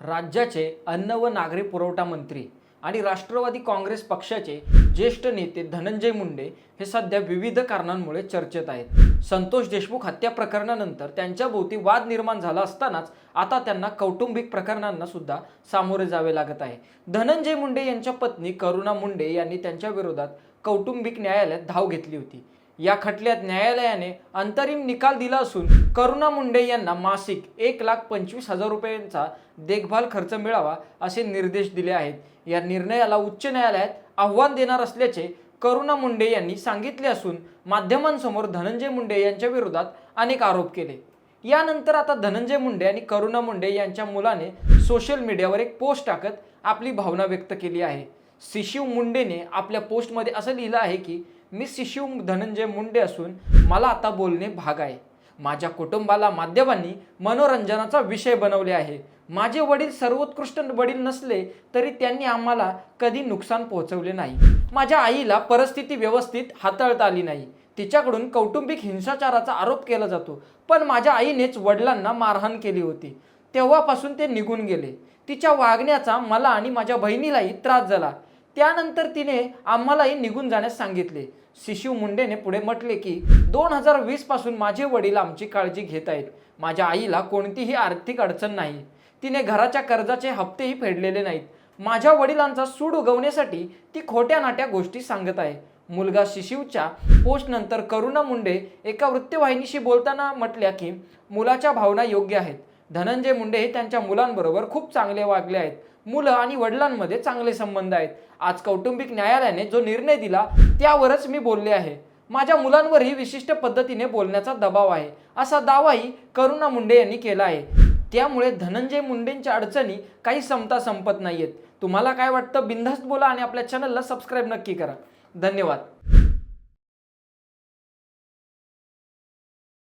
राज्याचे अन्न व नागरी पुरवठा मंत्री आणि राष्ट्रवादी काँग्रेस पक्षाचे ज्येष्ठ नेते धनंजय मुंडे हे सध्या विविध कारणांमुळे चर्चेत आहेत। संतोष देशमुख हत्या प्रकरणानंतर त्यांच्या भोवती वाद निर्माण झाला असतानाच आता त्यांना कौटुंबिक प्रकरणांना सुद्धा सामोरे जावे लागत आहे। धनंजय मुंडे यांच्या पत्नी करुणा मुंडे यांनी त्यांच्या विरोधात कौटुंबिक न्यायालयात धाव घेतली होती। या खटल्यात न्यायालयाने अंतरिम निकाल दिला असून करुणा मुंडे यांना मासिक 1,25,000 रुपयांचा देखभाल खर्च मिळावा असे निर्देश दिले आहेत। या निर्णयाला उच्च न्यायालयात आव्हान देणार असल्याचे करुणा मुंडे यांनी सांगितले असून माध्यमांसमोर धनंजय मुंडे यांच्या विरोधात अनेक आरोप केले। यानंतर आता धनंजय मुंडे आणि करुणा मुंडे यांच्या मुलाने सोशल मीडियावर एक पोस्ट टाकत आपली भावना व्यक्त केली आहे। शिशिव मुंडेने आपल्या पोस्टमध्ये असं लिहिलं आहे की मी शिशिव धनंजय मुंडे असून मला आता बोलणे भाग आहे। माझ्या कुटुंबाला माध्यमांनी मनोरंजनाचा विषय बनवले आहे। माझे वडील सर्वोत्कृष्ट वडील नसले तरी त्यांनी आम्हाला कधी नुकसान पोहोचवले नाही। माझ्या आईला परिस्थिती व्यवस्थित हाताळता आली नाही। तिच्याकडून कौटुंबिक हिंसाचाराचा आरोप केला जातो, पण माझ्या आईनेच वडिलांना मारहाण केली होती। तेव्हापासून ते निघून गेले। तिच्या वागण्याचा मला आणि माझ्या बहिणीलाही त्रास झाला। त्यानंतर तिने आम्हालाही निघून जाण्यास सांगितले। शिशिव मुंडेने पुढे म्हटले की 2020 पासून माझे वडील आमची काळजी घेत आहेत। माझ्या आईला कोणतीही आर्थिक अडचण नाही। तिने घराच्या कर्जाचे हप्तेही फेडलेले नाहीत। माझ्या वडिलांचा सूड उगवण्यासाठी ती खोट्या नाट्या गोष्टी सांगत आहे। मुलगा शिशिवच्या पोस्ट नंतर करुणा मुंडे एका वृत्तवाहिनीशी बोलताना म्हटल्या की मुलाच्या भावना योग्य आहेत। धनंजय मुंडे हे त्यांच्या मुलांबरोबर खूप चांगले वागले आहेत। मुलं आणि वडिलांमध्ये चांगले संबंध आहेत। आज कौटुंबिक न्यायालयाने जो निर्णय दिला त्यावरच मी बोलले आहे। माझ्या मुलांवरही विशिष्ट पद्धतीने बोलण्याचा दबाव आहे असा दावाही करुणा मुंडे यांनी केला आहे। त्यामुळे धनंजय मुंडेंच्या अडचणी काही संपत नाहीयेत। तुम्हाला काय वाटतं? बिनधास्त बोला आणि आपल्या चॅनलला सबस्क्राईब नक्की करा। धन्यवाद।